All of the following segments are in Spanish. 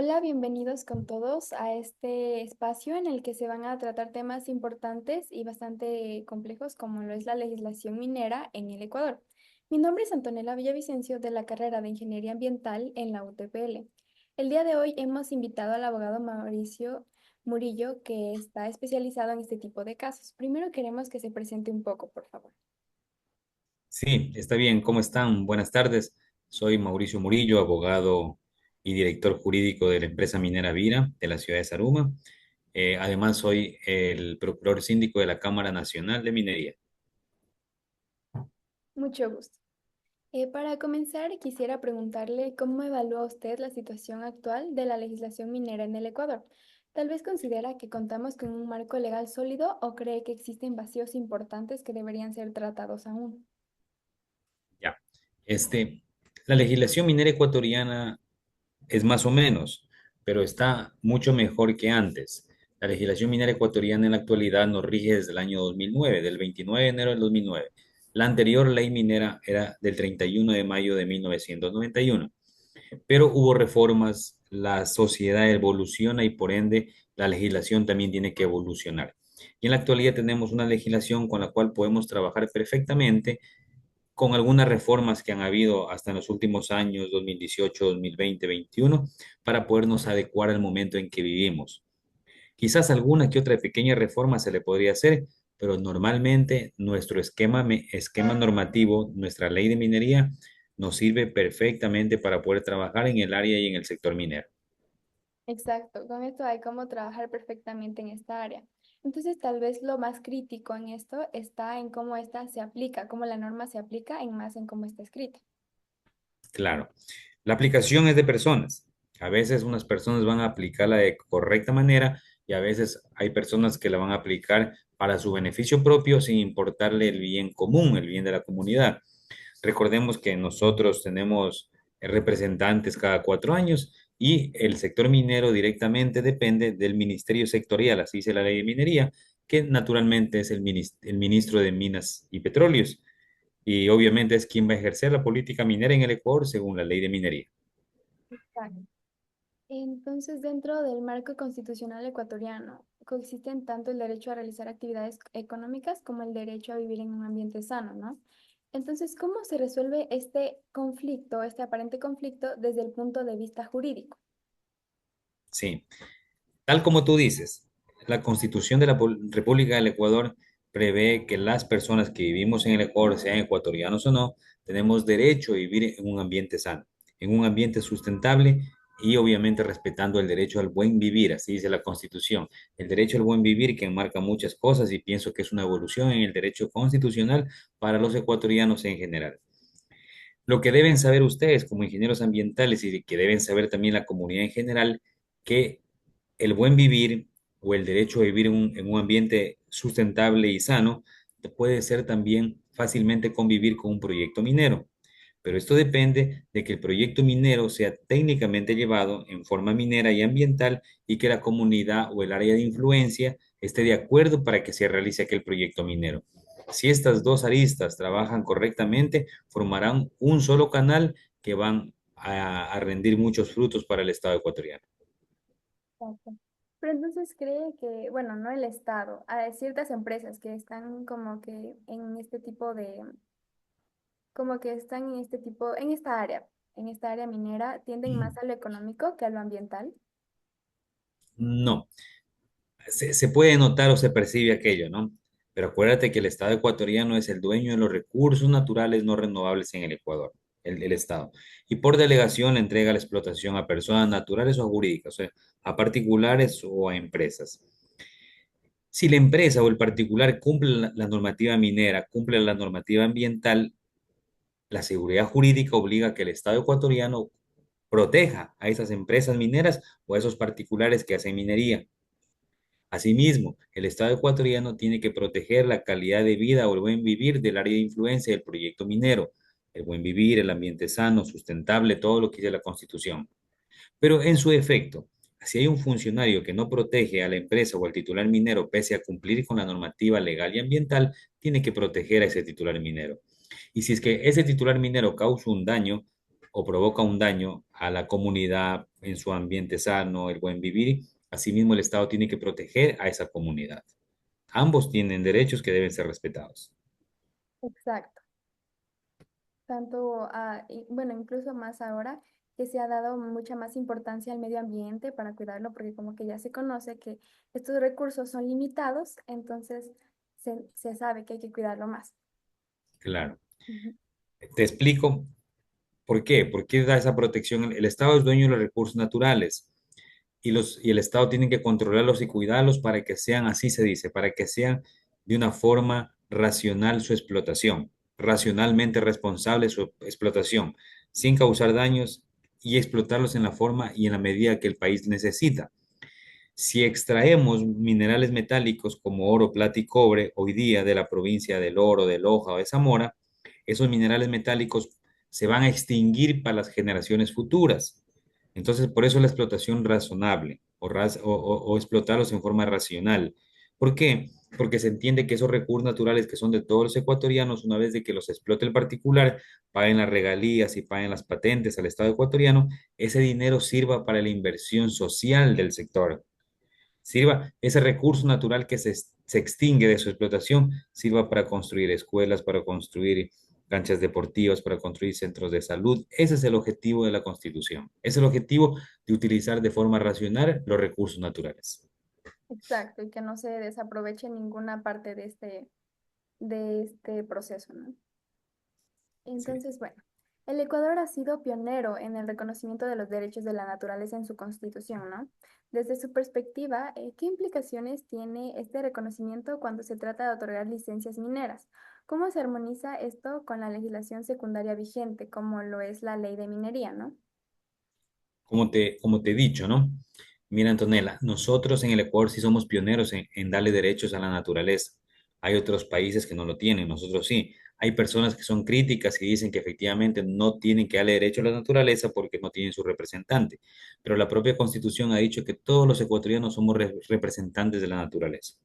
Hola, bienvenidos con todos a este espacio en el que se van a tratar temas importantes y bastante complejos como lo es la legislación minera en el Ecuador. Mi nombre es Antonella Villavicencio de la carrera de Ingeniería Ambiental en la UTPL. El día de hoy hemos invitado al abogado Mauricio Murillo, que está especializado en este tipo de casos. Primero queremos que se presente un poco, por favor. Sí, está bien. ¿Cómo están? Buenas tardes. Soy Mauricio Murillo, abogado y director jurídico de la empresa minera Vira de la ciudad de Zaruma. Además, soy el procurador síndico de la Cámara Nacional de Minería. Mucho gusto. Para comenzar, quisiera preguntarle cómo evalúa usted la situación actual de la legislación minera en el Ecuador. Tal vez considera que contamos con un marco legal sólido o cree que existen vacíos importantes que deberían ser tratados aún. Ya. Este, la legislación minera ecuatoriana es más o menos, pero está mucho mejor que antes. La legislación minera ecuatoriana en la actualidad nos rige desde el año 2009, del 29 de enero del 2009. La anterior ley minera era del 31 de mayo de 1991. Pero hubo reformas, la sociedad evoluciona y por ende la legislación también tiene que evolucionar. Y en la actualidad tenemos una legislación con la cual podemos trabajar perfectamente con algunas reformas que han habido hasta en los últimos años, 2018, 2020, 2021, para podernos adecuar al momento en que vivimos. Quizás alguna que otra pequeña reforma se le podría hacer, pero normalmente nuestro esquema normativo, nuestra ley de minería, nos sirve perfectamente para poder trabajar en el área y en el sector minero. Exacto, con esto hay cómo trabajar perfectamente en esta área. Entonces, tal vez lo más crítico en esto está en cómo esta se aplica, cómo la norma se aplica, en más en cómo está escrita. Claro, la aplicación es de personas. A veces unas personas van a aplicarla de correcta manera y a veces hay personas que la van a aplicar para su beneficio propio sin importarle el bien común, el bien de la comunidad. Recordemos que nosotros tenemos representantes cada 4 años y el sector minero directamente depende del ministerio sectorial, así dice la ley de minería, que naturalmente es el ministro de Minas y Petróleos. Y obviamente es quien va a ejercer la política minera en el Ecuador según la ley de minería. Exacto. Entonces, dentro del marco constitucional ecuatoriano, coexisten tanto el derecho a realizar actividades económicas como el derecho a vivir en un ambiente sano, ¿no? Entonces, ¿cómo se resuelve este conflicto, este aparente conflicto, desde el punto de vista jurídico? Sí, tal como tú dices, la Constitución de la República del Ecuador prevé que las personas que vivimos en el Ecuador, sean ecuatorianos o no, tenemos derecho a vivir en un ambiente sano, en un ambiente sustentable y obviamente respetando el derecho al buen vivir, así dice la Constitución. El derecho al buen vivir que enmarca muchas cosas y pienso que es una evolución en el derecho constitucional para los ecuatorianos en general. Lo que deben saber ustedes como ingenieros ambientales y que deben saber también la comunidad en general, que el buen vivir o el derecho a vivir en un ambiente sustentable y sano puede ser también fácilmente convivir con un proyecto minero. Pero esto depende de que el proyecto minero sea técnicamente llevado en forma minera y ambiental y que la comunidad o el área de influencia esté de acuerdo para que se realice aquel proyecto minero. Si estas dos aristas trabajan correctamente, formarán un solo canal que van a rendir muchos frutos para el Estado ecuatoriano. Exacto. Pero entonces cree que, bueno, no el Estado, hay ciertas empresas que están como que en este tipo de, como que están en este tipo, en esta área minera, tienden más a lo económico que a lo ambiental. No, se puede notar o se percibe aquello, ¿no? Pero acuérdate que el Estado ecuatoriano es el dueño de los recursos naturales no renovables en el Ecuador, el Estado. Y por delegación le entrega la explotación a personas naturales o jurídicas, o sea, a particulares o a empresas. Si la empresa o el particular cumple la normativa minera, cumple la normativa ambiental, la seguridad jurídica obliga a que el Estado ecuatoriano proteja a esas empresas mineras o a esos particulares que hacen minería. Asimismo, el Estado ecuatoriano tiene que proteger la calidad de vida o el buen vivir del área de influencia del proyecto minero, el buen vivir, el ambiente sano, sustentable, todo lo que dice la Constitución. Pero en su efecto, si hay un funcionario que no protege a la empresa o al titular minero pese a cumplir con la normativa legal y ambiental, tiene que proteger a ese titular minero. Y si es que ese titular minero causa un daño o provoca un daño a la comunidad, en su ambiente sano, el buen vivir. Asimismo, el Estado tiene que proteger a esa comunidad. Ambos tienen derechos que deben ser respetados. Exacto. Tanto, bueno, incluso más ahora que se ha dado mucha más importancia al medio ambiente para cuidarlo, porque como que ya se conoce que estos recursos son limitados, entonces se sabe que hay que cuidarlo más. Claro. Ujú. Te explico por qué. ¿Por qué da esa protección? El Estado es dueño de los recursos naturales y el Estado tiene que controlarlos y cuidarlos para que sean, así se dice, para que sean de una forma racional su explotación, racionalmente responsable su explotación, sin causar daños y explotarlos en la forma y en la medida que el país necesita. Si extraemos minerales metálicos como oro, plata y cobre hoy día de la provincia del Oro, de Loja o de Zamora, esos minerales metálicos se van a extinguir para las generaciones futuras. Entonces, por eso la explotación razonable o explotarlos en forma racional. ¿Por qué? Porque se entiende que esos recursos naturales que son de todos los ecuatorianos, una vez de que los explote el particular, paguen las regalías y paguen las patentes al Estado ecuatoriano, ese dinero sirva para la inversión social del sector, sirva ese recurso natural que se extingue de su explotación, sirva para construir escuelas, para construir canchas deportivas, para construir centros de salud. Ese es el objetivo de la Constitución. Es el objetivo de utilizar de forma racional los recursos naturales. Exacto, y que no se desaproveche ninguna parte de este proceso, ¿no? Sí. Entonces, bueno, el Ecuador ha sido pionero en el reconocimiento de los derechos de la naturaleza en su constitución, ¿no? Desde su perspectiva, ¿qué implicaciones tiene este reconocimiento cuando se trata de otorgar licencias mineras? ¿Cómo se armoniza esto con la legislación secundaria vigente, como lo es la ley de minería, ¿no? Como te he dicho, ¿no? Mira, Antonella, nosotros en el Ecuador sí somos pioneros en darle derechos a la naturaleza. Hay otros países que no lo tienen, nosotros sí. Hay personas que son críticas y dicen que efectivamente no tienen que darle derecho a la naturaleza porque no tienen su representante. Pero la propia Constitución ha dicho que todos los ecuatorianos somos representantes de la naturaleza,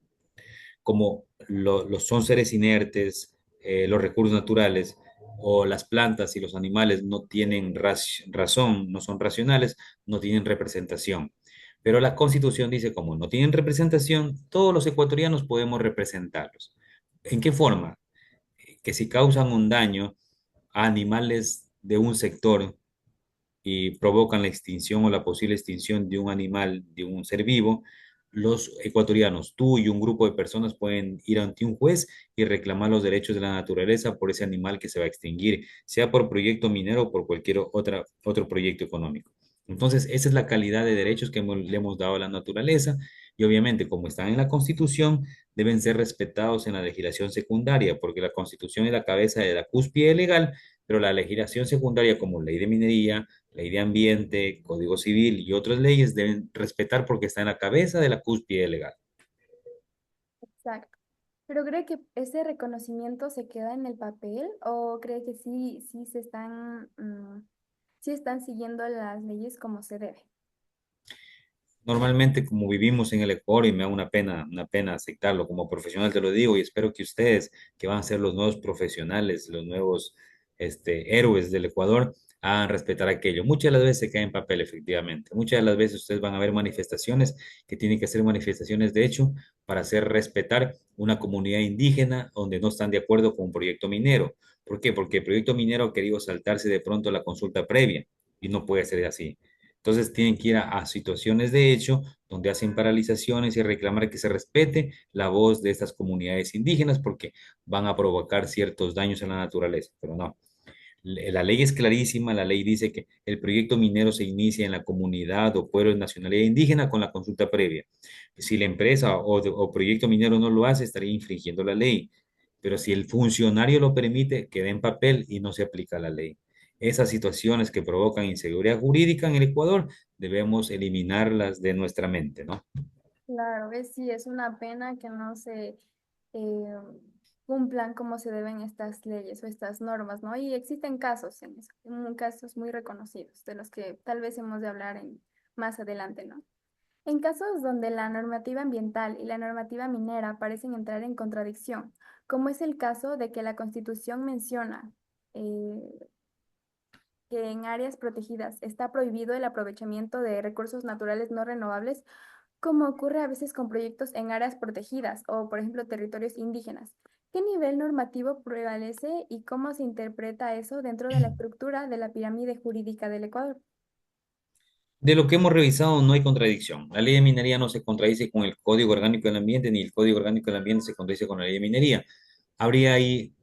como los son seres inertes, los recursos naturales o las plantas y los animales no tienen razón, no son racionales, no tienen representación. Pero la Constitución dice, como no tienen representación, todos los ecuatorianos podemos representarlos. ¿En qué forma? Que si causan un daño a animales de un sector, y provocan la extinción o la posible extinción de un animal, de un ser vivo, los ecuatorianos, tú y un grupo de personas pueden ir ante un juez y reclamar los derechos de la naturaleza por ese animal que se va a extinguir, sea por proyecto minero o por cualquier otro proyecto económico. Entonces, esa es la calidad de derechos que le hemos dado a la naturaleza y obviamente, como están en la Constitución, deben ser respetados en la legislación secundaria, porque la Constitución es la cabeza de la cúspide legal, pero la legislación secundaria como ley de minería, ley de ambiente, código civil y otras leyes deben respetar porque está en la cabeza de la cúspide legal. Exacto. ¿Pero cree que ese reconocimiento se queda en el papel o cree que sí se están, sí están siguiendo las leyes como se debe? Normalmente, como vivimos en el Ecuador, y me da una pena aceptarlo como profesional, te lo digo, y espero que ustedes, que van a ser los nuevos profesionales, los nuevos héroes del Ecuador, hagan respetar aquello. Muchas de las veces se cae en papel, efectivamente. Muchas de las veces ustedes van a ver manifestaciones que tienen que ser manifestaciones de hecho para hacer respetar una comunidad indígena donde no están de acuerdo con un proyecto minero. ¿Por qué? Porque el proyecto minero ha querido saltarse de pronto la consulta previa y no puede ser así. Entonces tienen que ir a situaciones de hecho donde hacen paralizaciones y reclamar que se respete la voz de estas comunidades indígenas porque van a provocar ciertos daños a la naturaleza, pero no. La ley es clarísima, la ley dice que el proyecto minero se inicia en la comunidad o pueblo de nacionalidad indígena con la consulta previa. Si la empresa o proyecto minero no lo hace, estaría infringiendo la ley. Pero si el funcionario lo permite, queda en papel y no se aplica la ley. Esas situaciones que provocan inseguridad jurídica en el Ecuador debemos eliminarlas de nuestra mente, ¿no? Claro, sí, es una pena que no se eh, cumplan como se deben estas leyes o estas normas, ¿no? Y existen casos en eso, casos muy reconocidos, de los que tal vez hemos de hablar más adelante, ¿no? En casos donde la normativa ambiental y la normativa minera parecen entrar en contradicción, como es el caso de que la Constitución menciona eh, que en áreas protegidas está prohibido el aprovechamiento de recursos naturales no renovables, como ocurre a veces con proyectos en áreas protegidas o, por ejemplo, territorios indígenas. ¿Qué nivel normativo prevalece y cómo se interpreta eso dentro de la estructura de la pirámide jurídica del Ecuador? De lo que hemos revisado no hay contradicción. La ley de minería no se contradice con el Código Orgánico del Ambiente, ni el Código Orgánico del Ambiente se contradice con la ley de minería. Habría ahí,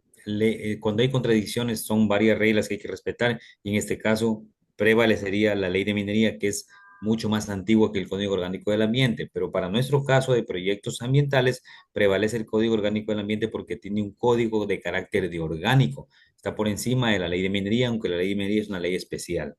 cuando hay contradicciones, son varias reglas que hay que respetar, y en este caso prevalecería la ley de minería, que es mucho más antigua que el Código Orgánico del Ambiente, pero para nuestro caso de proyectos ambientales prevalece el Código Orgánico del Ambiente porque tiene un código de carácter de orgánico. Está por encima de la ley de minería, aunque la ley de minería es una ley especial.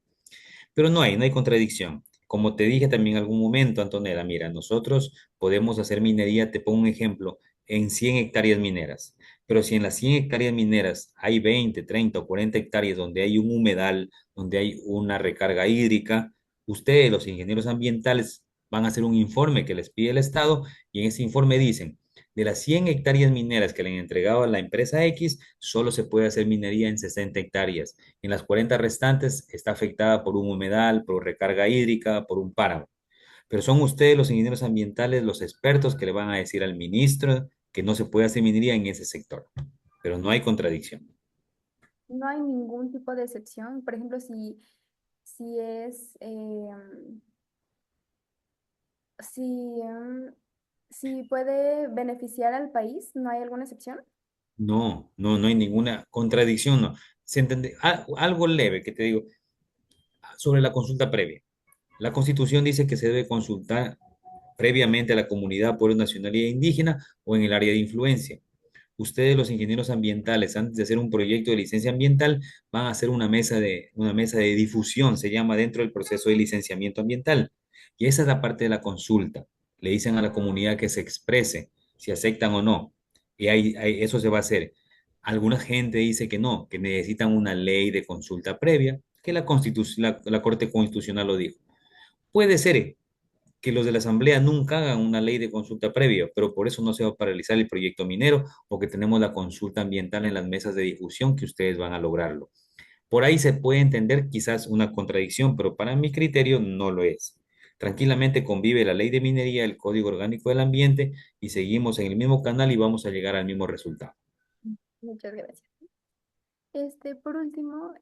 Pero no hay contradicción. Como te dije también en algún momento, Antonella, mira, nosotros podemos hacer minería, te pongo un ejemplo, en 100 hectáreas mineras. Pero si en las 100 hectáreas mineras hay 20, 30 o 40 hectáreas donde hay un humedal, donde hay una recarga hídrica, ustedes, los ingenieros ambientales, van a hacer un informe que les pide el Estado y en ese informe dicen, de las 100 hectáreas mineras que le han entregado a la empresa X, solo se puede hacer minería en 60 hectáreas. En las 40 restantes está afectada por un humedal, por recarga hídrica, por un páramo. Pero son ustedes, los ingenieros ambientales, los expertos que le van a decir al ministro que no se puede hacer minería en ese sector. Pero no hay contradicción. No hay ningún tipo de excepción. Por ejemplo, si es, si, si puede beneficiar al país, ¿no hay alguna excepción? No hay ninguna contradicción, no. ¿Se entiende? Algo leve que te digo sobre la consulta previa. La Constitución dice que se debe consultar previamente a la comunidad por nacionalidad indígena o en el área de influencia. Ustedes, los ingenieros ambientales, antes de hacer un proyecto de licencia ambiental, van a hacer una mesa de difusión, se llama dentro del proceso de licenciamiento ambiental. Y esa es la parte de la consulta. Le dicen a la comunidad que se exprese si aceptan o no. Y eso se va a hacer. Alguna gente dice que no, que necesitan una ley de consulta previa, que la Corte Constitucional lo dijo. Puede ser que los de la Asamblea nunca hagan una ley de consulta previa, pero por eso no se va a paralizar el proyecto minero, porque tenemos la consulta ambiental en las mesas de difusión que ustedes van a lograrlo. Por ahí se puede entender quizás una contradicción, pero para mi criterio no lo es. Tranquilamente convive la ley de minería, el Código Orgánico del Ambiente y seguimos en el mismo canal y vamos a llegar al mismo resultado. Muchas gracias. Por último,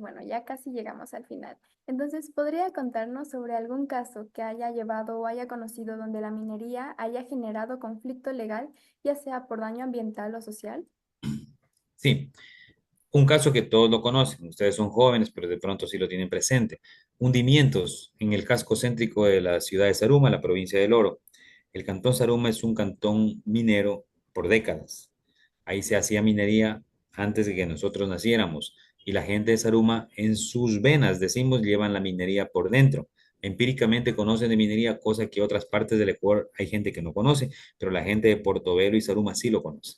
bueno, ya casi llegamos al final. Entonces, ¿podría contarnos sobre algún caso que haya llevado o haya conocido donde la minería haya generado conflicto legal, ya sea por daño ambiental o social? Sí, un caso que todos lo conocen, ustedes son jóvenes, pero de pronto sí lo tienen presente. Hundimientos en el casco céntrico de la ciudad de Saruma, la provincia del Oro. El cantón Saruma es un cantón minero por décadas. Ahí se hacía minería antes de que nosotros naciéramos. Y la gente de Saruma en sus venas, decimos, llevan la minería por dentro. Empíricamente conocen de minería, cosa que otras partes del Ecuador hay gente que no conoce, pero la gente de Portobelo y Saruma sí lo conoce.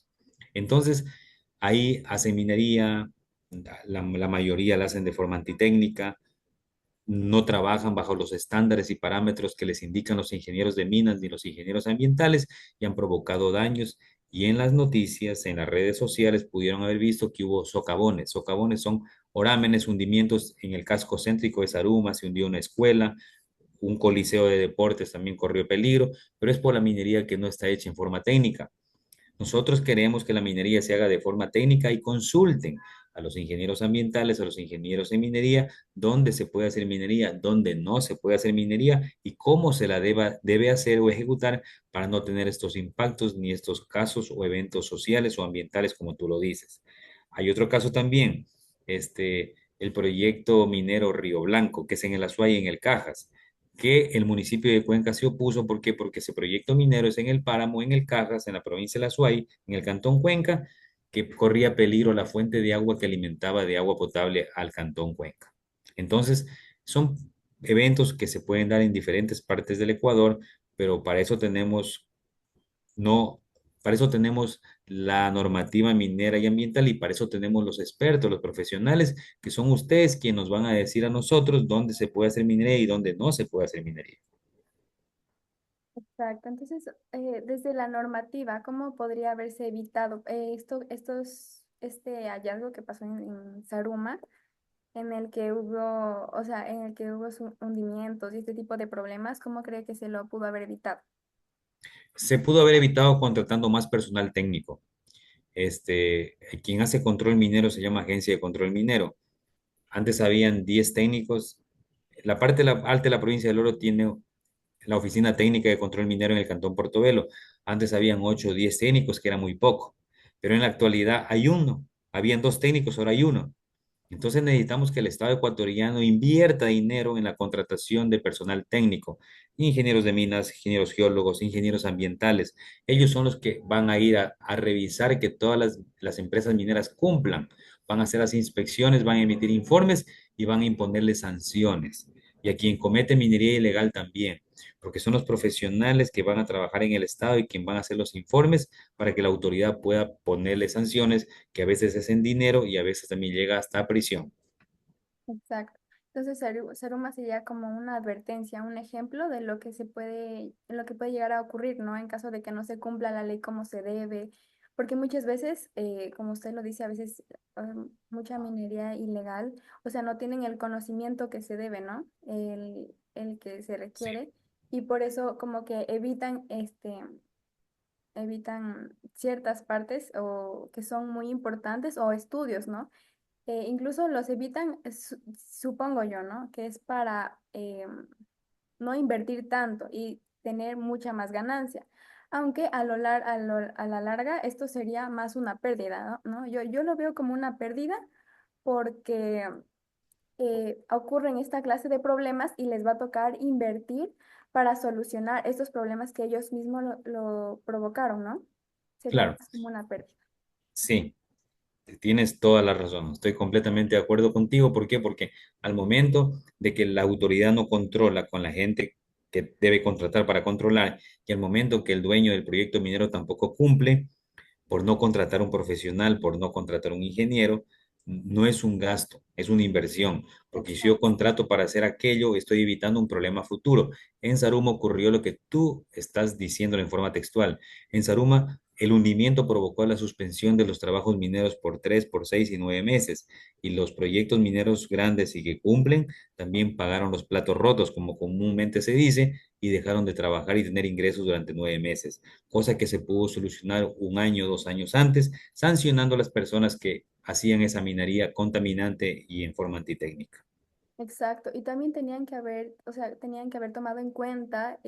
Entonces, ahí hacen minería, la mayoría la hacen de forma antitécnica, no trabajan bajo los estándares y parámetros que les indican los ingenieros de minas ni los ingenieros ambientales y han provocado daños. Y en las noticias, en las redes sociales, pudieron haber visto que hubo socavones. Socavones son orámenes, hundimientos en el casco céntrico de Saruma, se hundió una escuela, un coliseo de deportes también corrió peligro, pero es por la minería que no está hecha en forma técnica. Nosotros queremos que la minería se haga de forma técnica y consulten a los ingenieros ambientales, a los ingenieros en minería, dónde se puede hacer minería, dónde no se puede hacer minería y cómo se la debe hacer o ejecutar para no tener estos impactos ni estos casos o eventos sociales o ambientales como tú lo dices. Hay otro caso también, el proyecto minero Río Blanco, que es en el Azuay y en el Cajas, que el municipio de Cuenca se opuso. ¿Por qué? Porque ese proyecto minero es en el Páramo, en el Cajas, en la provincia de La Suay, en el cantón Cuenca, que corría peligro la fuente de agua que alimentaba de agua potable al cantón Cuenca. Entonces, son eventos que se pueden dar en diferentes partes del Ecuador, pero para eso tenemos no, para eso tenemos la normativa minera y ambiental y para eso tenemos los expertos, los profesionales, que son ustedes quienes nos van a decir a nosotros dónde se puede hacer minería y dónde no se puede hacer minería. Exacto. Entonces, desde la normativa, ¿cómo podría haberse evitado este hallazgo que pasó en Saruma? en el que hubo, o sea, en el que hubo hundimientos y este tipo de problemas, ¿cómo cree que se lo pudo haber evitado? Se pudo haber evitado contratando más personal técnico. Quien hace control minero se llama Agencia de Control Minero. Antes habían 10 técnicos. La parte alta de la provincia del Oro tiene la Oficina Técnica de Control Minero en el Cantón Portobelo. Antes habían 8 o 10 técnicos, que era muy poco. Pero en la actualidad hay uno. Habían 2 técnicos, ahora hay uno. Entonces necesitamos que el Estado ecuatoriano invierta dinero en la contratación de personal técnico, ingenieros de minas, ingenieros geólogos, ingenieros ambientales. Ellos son los que van a ir a revisar que todas las empresas mineras cumplan. Van a hacer las inspecciones, van a emitir informes y van a imponerle sanciones. Y a quien comete minería ilegal también, porque son los profesionales que van a trabajar en el Estado y quien van a hacer los informes para que la autoridad pueda ponerle sanciones que a veces es en dinero y a veces también llega hasta prisión. Exacto. Entonces, Saruma sería como una advertencia, un ejemplo de lo que se puede, lo que puede llegar a ocurrir, ¿no? En caso de que no se cumpla la ley como se debe, porque muchas veces, como usted lo dice, a veces mucha minería ilegal, o sea, no tienen el conocimiento que se debe, ¿no? El que se Sí, requiere, y por eso como que evitan ciertas partes o que son muy importantes o estudios, ¿no? Incluso los evitan, supongo yo, ¿no? Que es para no invertir tanto y tener mucha más ganancia. Aunque a la larga esto sería más una pérdida, ¿no? Yo lo veo como una pérdida porque ocurren esta clase de problemas y les va a tocar invertir para solucionar estos problemas que ellos mismos lo provocaron, ¿no? Sería claro, más como una pérdida. sí, tienes toda la razón. Estoy completamente de acuerdo contigo. ¿Por qué? Porque al momento de que la autoridad no controla con la gente que debe contratar para controlar, y al momento que el dueño del proyecto minero tampoco cumple, por no contratar un profesional, por no contratar un ingeniero, no es un gasto, es una inversión, porque si yo Exacto. contrato para hacer aquello, estoy evitando un problema futuro. En Saruma ocurrió lo que tú estás diciendo en forma textual. En Saruma, el hundimiento provocó la suspensión de los trabajos mineros por 3, por 6 y 9 meses, y los proyectos mineros grandes y que cumplen también pagaron los platos rotos, como comúnmente se dice, y dejaron de trabajar y tener ingresos durante 9 meses, cosa que se pudo solucionar un año, 2 años antes, sancionando a las personas que hacían esa minería contaminante y en forma antitécnica. Exacto, y también tenían que haber, o sea, tenían que haber tomado en cuenta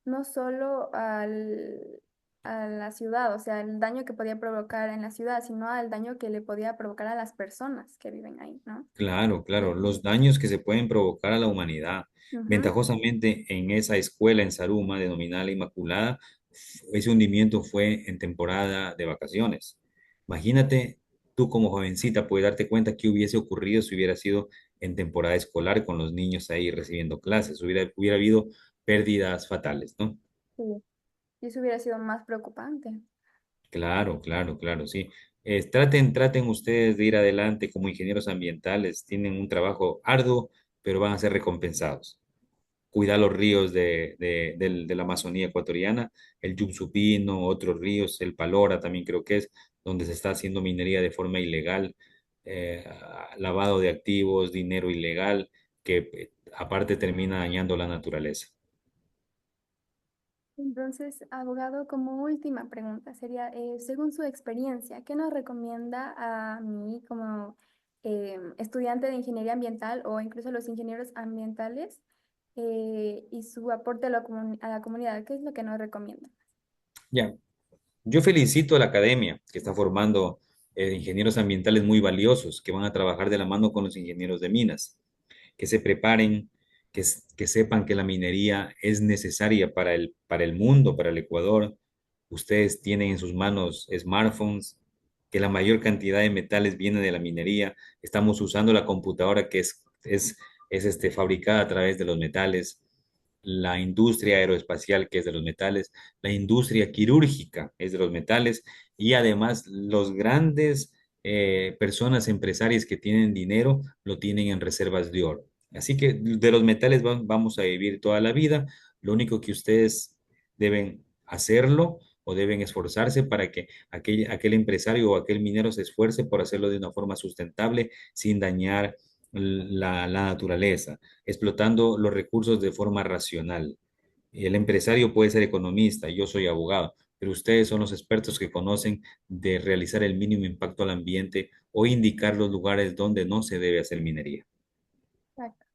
no solo a la ciudad, o sea, el daño que podía provocar en la ciudad, sino al daño que le podía provocar a las personas que viven ahí, ¿no? Claro, claro, Eh, los daños que se pueden provocar a la humanidad. ujú, Ventajosamente, en esa escuela en Saruma, denominada La Inmaculada, ese hundimiento fue en temporada de vacaciones. Imagínate, tú como jovencita puedes darte cuenta qué hubiese ocurrido si hubiera sido en temporada escolar con los niños ahí recibiendo clases. Hubiera habido pérdidas fatales, ¿no? sí, y eso hubiera sido más preocupante. Claro, claro, claro, sí. Traten ustedes de ir adelante como ingenieros ambientales. Tienen un trabajo arduo, pero van a ser recompensados. Cuidar los ríos de la Amazonía ecuatoriana, el Yunzupino, otros ríos, el Palora también creo que es, donde se está haciendo minería de forma ilegal, lavado de activos, dinero ilegal, que aparte termina dañando la naturaleza. Entonces, abogado, como última pregunta sería, según su experiencia, ¿qué nos recomienda a mí como estudiante de ingeniería ambiental o incluso a los ingenieros ambientales y su aporte a a la comunidad? ¿Qué es lo que nos recomienda? Ya, yo felicito a la academia que está formando ingenieros ambientales muy valiosos que van a trabajar de la mano con los ingenieros de minas, que se preparen, que sepan que la minería es necesaria para el mundo, para el Ecuador. Ustedes tienen en sus manos smartphones, que la mayor cantidad de metales viene de la minería. Estamos usando la computadora que es fabricada a través de los metales, la industria aeroespacial que es de los metales, la industria quirúrgica es de los metales y además los grandes personas empresarias que tienen dinero lo tienen en reservas de oro. Así que de los metales vamos a vivir toda la vida. Lo único que ustedes deben hacerlo o deben esforzarse para que aquel empresario o aquel minero se esfuerce por hacerlo de una forma sustentable, sin dañar la naturaleza, explotando los recursos de forma racional. El empresario puede ser economista, yo soy abogado, pero ustedes son los expertos que conocen de realizar el mínimo impacto al ambiente o indicar los lugares donde no se debe hacer minería. Exacto.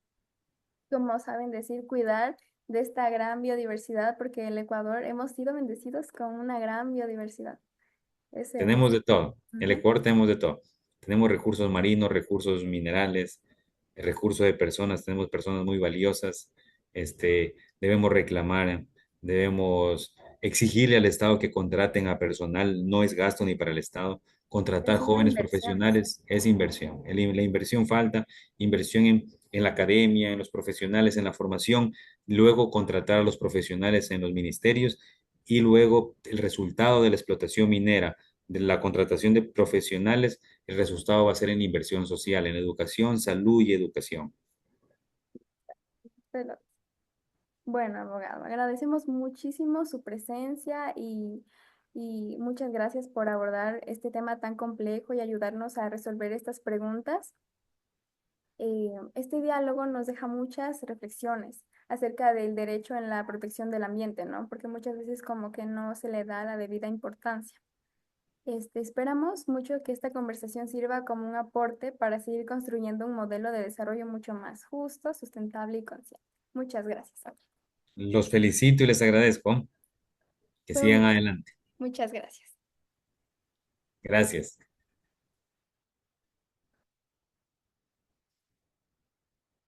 Como saben decir, cuidar de esta gran biodiversidad, porque el Ecuador hemos sido bendecidos con una gran biodiversidad. Es Tenemos hermoso. de todo. En el Ujú. Ecuador tenemos de todo. Tenemos recursos marinos, recursos minerales, recursos de personas, tenemos personas muy valiosas. Debemos reclamar, debemos exigirle al Estado que contraten a personal, no es gasto ni para el Estado. Contratar Es una jóvenes inversión, sí. profesionales es inversión. La inversión falta, inversión en la academia, en los profesionales, en la formación, luego contratar a los profesionales en los ministerios y luego el resultado de la explotación minera de la contratación de profesionales, el resultado va a ser en inversión social, en educación, salud y educación. Pero, bueno, abogado, agradecemos muchísimo su presencia y muchas gracias por abordar este tema tan complejo y ayudarnos a resolver estas preguntas. Este diálogo nos deja muchas reflexiones acerca del derecho en la protección del ambiente, ¿no? Porque muchas veces como que no se le da la debida importancia. Esperamos mucho que esta conversación sirva como un aporte para seguir construyendo un modelo de desarrollo mucho más justo, sustentable y consciente. Muchas gracias. Los felicito y les agradezco. Que Fue un sigan gusto. adelante. Muchas gracias. Gracias.